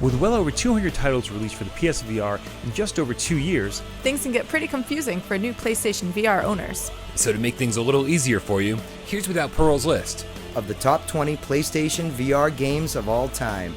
With well over 200 titles released for the PSVR in just over 2 years, things can get pretty confusing for new PlayStation VR owners. So to make things a little easier for you, here's Without Parole's list of the top 20 PlayStation VR games of all time.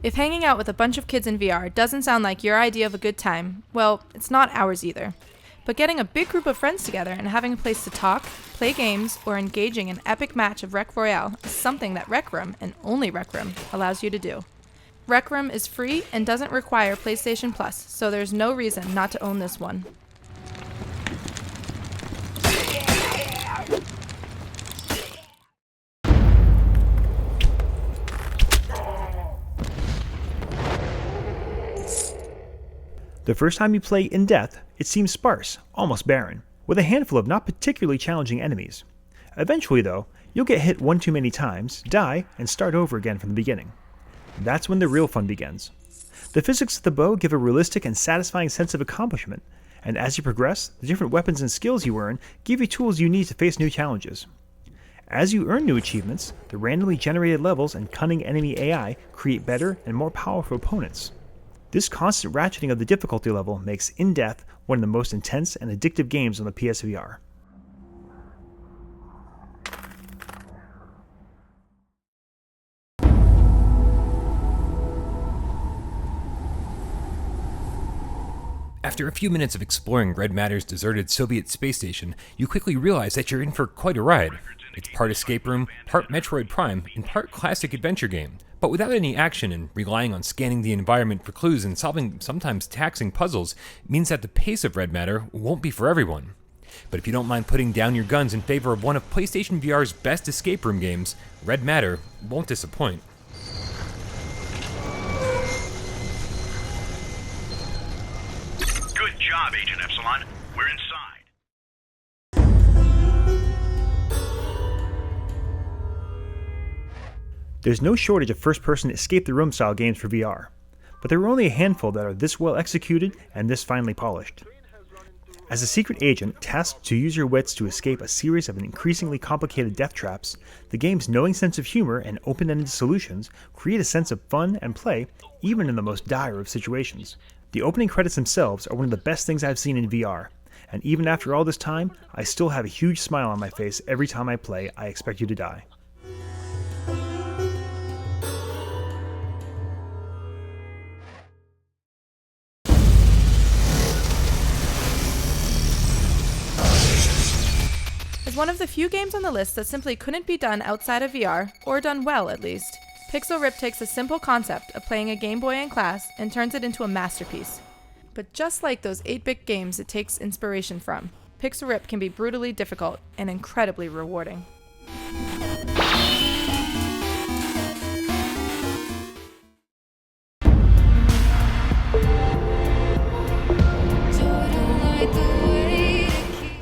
If hanging out with a bunch of kids in VR doesn't sound like your idea of a good time, well, it's not ours either. But getting a big group of friends together and having a place to talk, play games, or engaging in an epic match of Rec Royale is something that Rec Room, and only Rec Room, allows you to do. Rec Room is free and doesn't require PlayStation Plus, so there's no reason not to own this one. the first time you play in depth, it seems sparse, almost barren, with a handful of not particularly challenging enemies. Eventually though, you'll get hit one too many times, die, and start over again from the beginning. That's when the real fun begins. The physics of the bow give a realistic and satisfying sense of accomplishment, and as you progress, the different weapons and skills you earn give you tools you need to face new challenges. As you earn new achievements, the randomly generated levels and cunning enemy AI create better and more powerful opponents. This constant ratcheting of the difficulty level makes In Death one of the most intense and addictive games on the PSVR. After a few minutes of exploring Red Matter's deserted Soviet space station, you quickly realize that you're in for quite a ride. It's part escape room, part Metroid Prime, and part classic adventure game. But without any action and relying on scanning the environment for clues and solving sometimes taxing puzzles means that the pace of Red Matter won't be for everyone. But if you don't mind putting down your guns in favor of one of PlayStation VR's best escape room games, Red Matter won't disappoint. Good job, Agent Epsilon. We're inside. There's no shortage of first-person escape-the-room style games for VR, but there are only a handful that are this well executed and this finely polished. As a secret agent tasked to use your wits to escape a series of increasingly complicated death traps, the game's knowing sense of humor and open-ended solutions create a sense of fun and play even in the most dire of situations. The opening credits themselves are one of the best things I've seen in VR, and even after all this time, I still have a huge smile on my face every time I play I Expect You to Die. As one of the few games on the list that simply couldn't be done outside of VR, or done well at least, Pixel Rip takes a simple concept of playing a Game Boy in class and turns it into a masterpiece. But just like those 8-bit games it takes inspiration from, Pixel Rip can be brutally difficult and incredibly rewarding.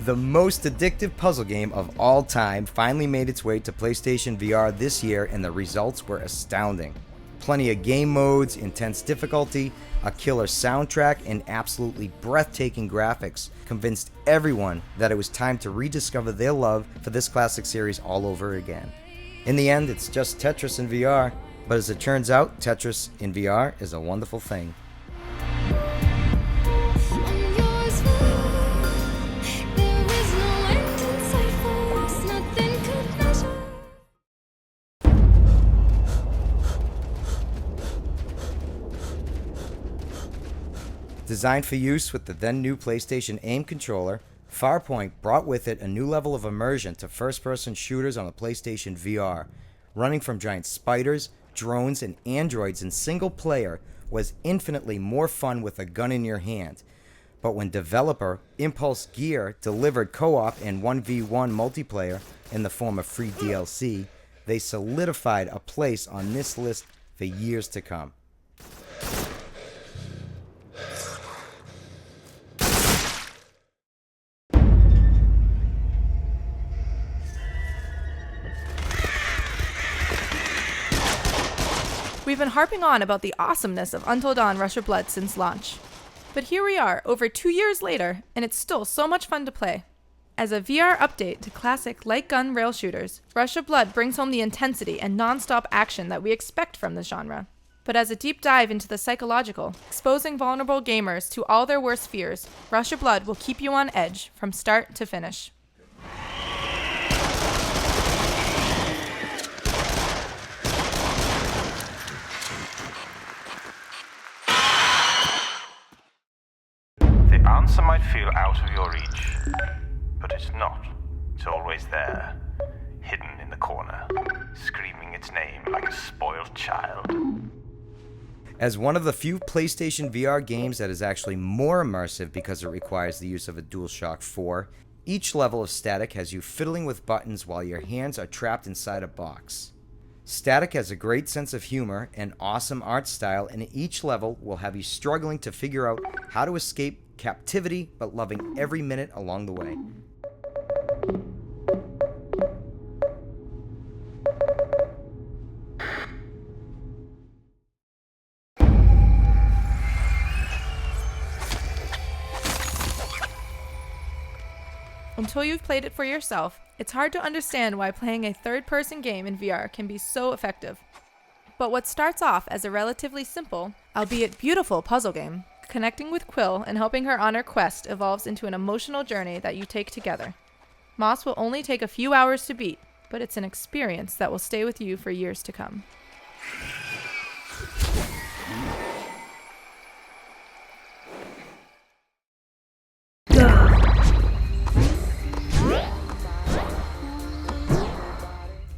The most addictive puzzle game of all time finally made its way to PlayStation VR this year, and the results were astounding. Plenty of game modes, intense difficulty, a killer soundtrack, and absolutely breathtaking graphics convinced everyone that it was time to rediscover their love for this classic series all over again. In the end, it's just Tetris in VR, but as it turns out, Tetris in VR is a wonderful thing. Designed for use with the then new PlayStation AIM controller, FARPOINT brought with it a new level of immersion to first-person shooters on the PlayStation VR. Running from giant spiders, drones, and androids in single player was infinitely more fun with a gun in your hand. But when developer Impulse Gear delivered co-op and 1v1 multiplayer in the form of free DLC, they solidified a place on this list for years to come. We've been harping on about the awesomeness of Until Dawn Rush of Blood since launch. But here we are, over 2 years later, and it's still so much fun to play. As a VR update to classic light gun rail shooters, Rush of Blood brings home the intensity and non-stop action that we expect from the genre. But as a deep dive into the psychological, exposing vulnerable gamers to all their worst fears, Rush of Blood will keep you on edge from start to finish. The answer might feel out of your reach, but it's not. It's always there, hidden in the corner, screaming its name like a spoiled child. As one of the few PlayStation VR games that is actually more immersive because it requires the use of a DualShock 4, each level of Static has you fiddling with buttons while your hands are trapped inside a box. Static has a great sense of humor and awesome art style, and each level will have you struggling to figure out how to escape captivity but loving every minute along the way. Until you've played it for yourself, it's hard to understand why playing a third-person game in VR can be so effective. But what starts off as a relatively simple, albeit beautiful puzzle game, connecting with Quill and helping her on her quest evolves into an emotional journey that you take together. Moss will only take a few hours to beat, but it's an experience that will stay with you for years to come.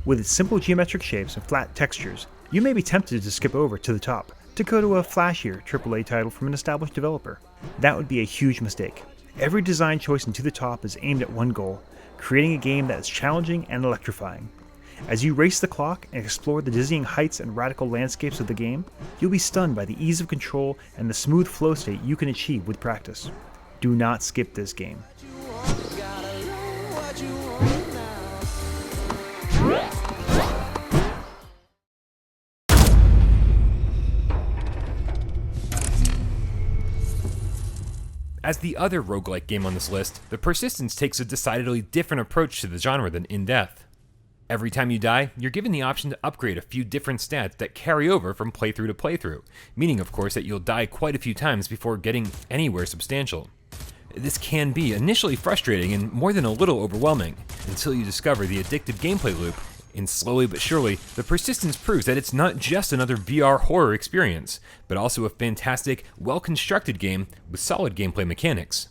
With its simple geometric shapes and flat textures, you may be tempted to skip over to the top to go to a flashier AAA title from an established developer. That would be a huge mistake. Every design choice into the top is aimed at one goal, creating a game that is challenging and electrifying. As you race the clock and explore the dizzying heights and radical landscapes of the game, you'll be stunned by the ease of control and the smooth flow state you can achieve with practice. Do not skip this game. As the other roguelike game on this list, The Persistence takes a decidedly different approach to the genre than In Death. Every time you die, you're given the option to upgrade a few different stats that carry over from playthrough to playthrough, meaning of course that you'll die quite a few times before getting anywhere substantial. This can be initially frustrating and more than a little overwhelming, until you discover the addictive gameplay loop, and slowly but surely, The Persistence proves that it's not just another VR horror experience, but also a fantastic, well-constructed game with solid gameplay mechanics.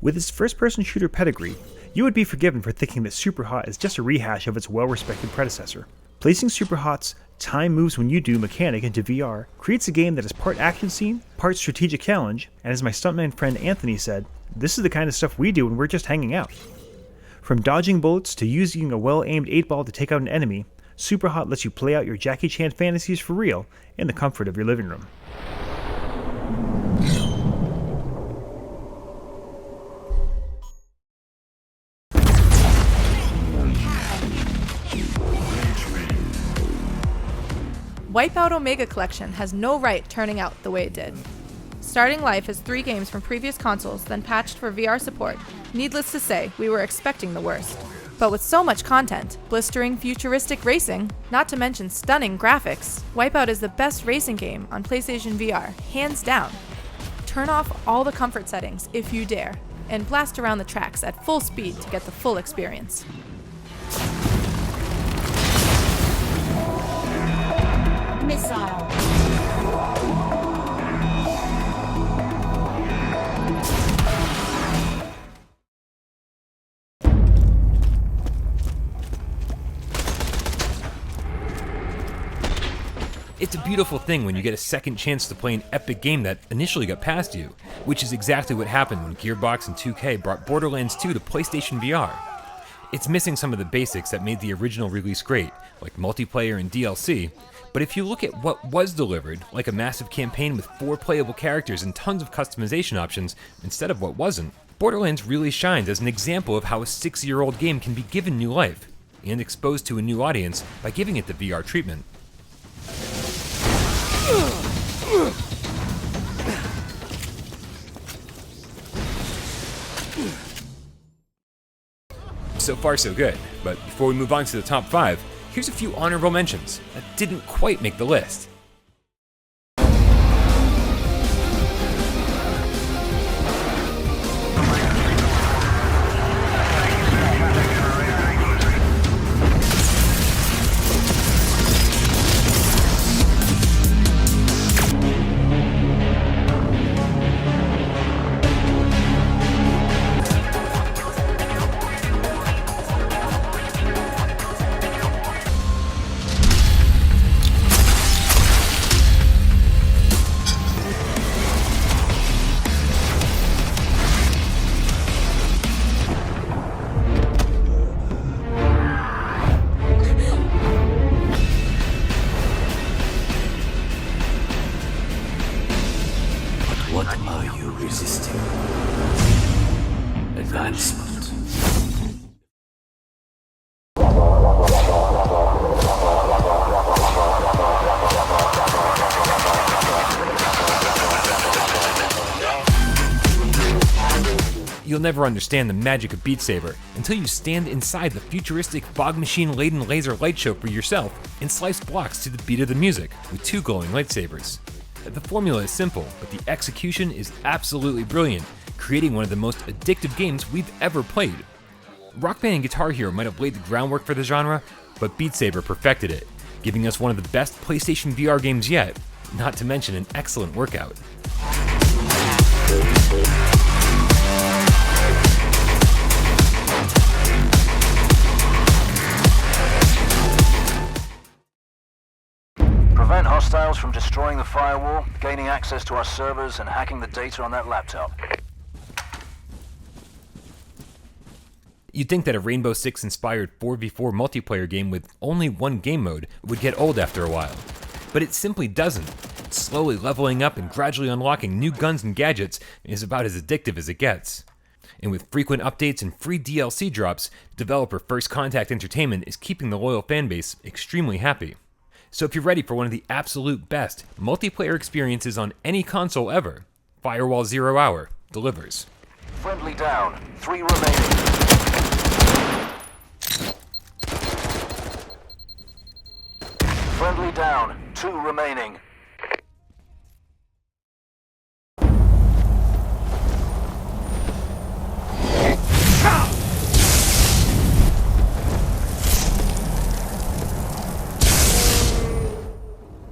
With its first-person shooter pedigree, you would be forgiven for thinking that SUPERHOT is just a rehash of its well-respected predecessor. Placing SUPERHOT's time moves when you do mechanic into VR creates a game that is part action scene, part strategic challenge, and as my stuntman friend Anthony said, this is the kind of stuff we do when we're just hanging out. From dodging bullets to using a well-aimed 8-ball to take out an enemy, SUPERHOT lets you play out your Jackie Chan fantasies for real in the comfort of your living room. Wipeout Omega Collection has no right turning out the way it did. Starting life as 3 games from previous consoles, then patched for VR support, needless to say, we were expecting the worst. But with so much content, blistering futuristic racing, not to mention stunning graphics, Wipeout is the best racing game on PlayStation VR, hands down. Turn off all the comfort settings if you dare, and blast around the tracks at full speed to get the full experience. Missile. It's a beautiful thing when you get a second chance to play an epic game that initially got past you, which is exactly what happened when Gearbox and 2K brought Borderlands 2 to PlayStation VR. It's missing some of the basics that made the original release great, like multiplayer and DLC, but if you look at what was delivered, like a massive campaign with 4 playable characters and tons of customization options, instead of what wasn't, Borderlands really shines as an example of how a 6-year-old game can be given new life, and exposed to a new audience by giving it the VR treatment. So far so good, but before we move on to the top 5, here's a few honorable mentions that didn't quite make the list. What are you resisting? Advancement. You'll never understand the magic of Beat Saber until you stand inside the futuristic fog machine-laden laser light show for yourself and slice blocks to the beat of the music with 2 glowing lightsabers. The formula is simple, but the execution is absolutely brilliant, creating one of the most addictive games we've ever played. Rock Band and Guitar Hero might have laid the groundwork for the genre, but Beat Saber perfected it, giving us one of the best PlayStation VR games yet, not to mention an excellent workout. Prevent hostiles from destroying the firewall, gaining access to our servers, and hacking the data on that laptop. You'd think that a Rainbow Six-inspired 4v4 multiplayer game with only one game mode would get old after a while, but it simply doesn't. Slowly leveling up and gradually unlocking new guns and gadgets is about as addictive as it gets. And with frequent updates and free DLC drops, developer First Contact Entertainment is keeping the loyal fanbase extremely happy. So if you're ready for one of the absolute best multiplayer experiences on any console ever, Firewall 0 Hour delivers. Friendly down, 3 remaining. Friendly down, 2 remaining.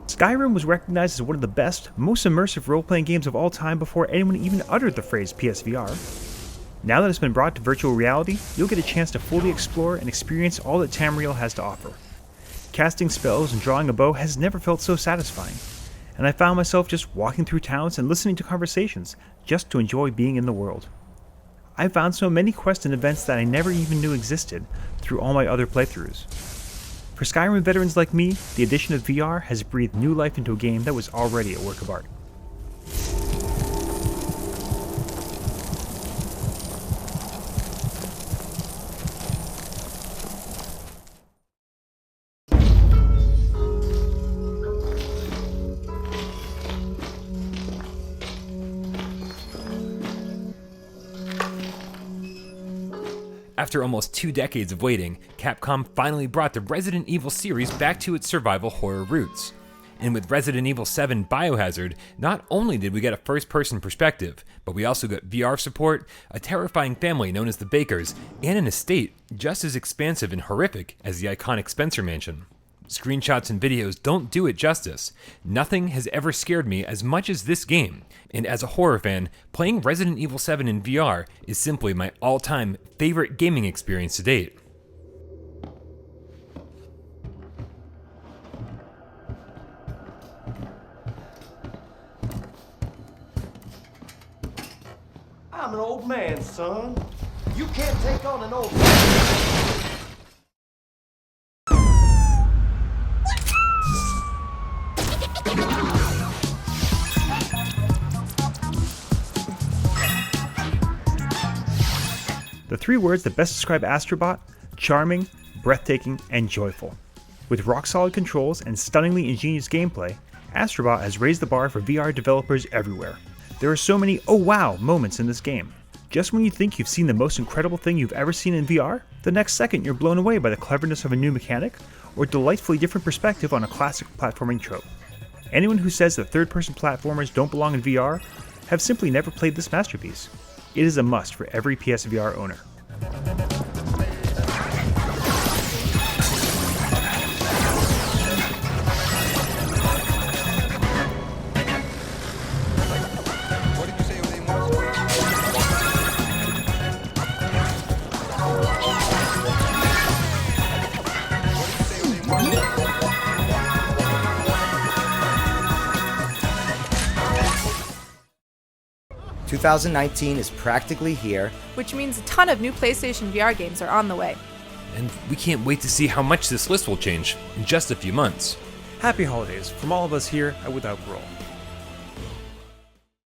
Skyrim was recognized as one of the best, most immersive role-playing games of all time before anyone even uttered the phrase PSVR. Now that it's been brought to virtual reality, you'll get a chance to fully explore and experience all that Tamriel has to offer. Casting spells and drawing a bow has never felt so satisfying, and I found myself just walking through towns and listening to conversations just to enjoy being in the world. I found so many quests and events that I never even knew existed through all my other playthroughs. For Skyrim veterans like me, the addition of VR has breathed new life into a game that was already a work of art. After almost 2 decades of waiting, Capcom finally brought the Resident Evil series back to its survival horror roots. And with Resident Evil 7 Biohazard, not only did we get a first-person perspective, but we also got VR support, a terrifying family known as the Bakers, and an estate just as expansive and horrific as the iconic Spencer Mansion. Screenshots and videos don't do it justice. Nothing has ever scared me as much as this game, and as a horror fan, playing Resident Evil 7 in VR is simply my all-time favorite gaming experience to date. I'm an old man, son. You can't take on an old man. The 3 words that best describe Astrobot: charming, breathtaking, and joyful. With rock-solid controls and stunningly ingenious gameplay, Astrobot has raised the bar for VR developers everywhere. There are so many "oh wow" moments in this game. Just when you think you've seen the most incredible thing you've ever seen in VR, the next second you're blown away by the cleverness of a new mechanic or delightfully different perspective on a classic platforming trope. Anyone who says that third-person platformers don't belong in VR have simply never played this masterpiece. It is a must for every PSVR owner. – 2019 is practically here, which means a ton of new PlayStation VR games are on the way. And we can't wait to see how much this list will change in just a few months. Happy holidays from all of us here at Without Parole.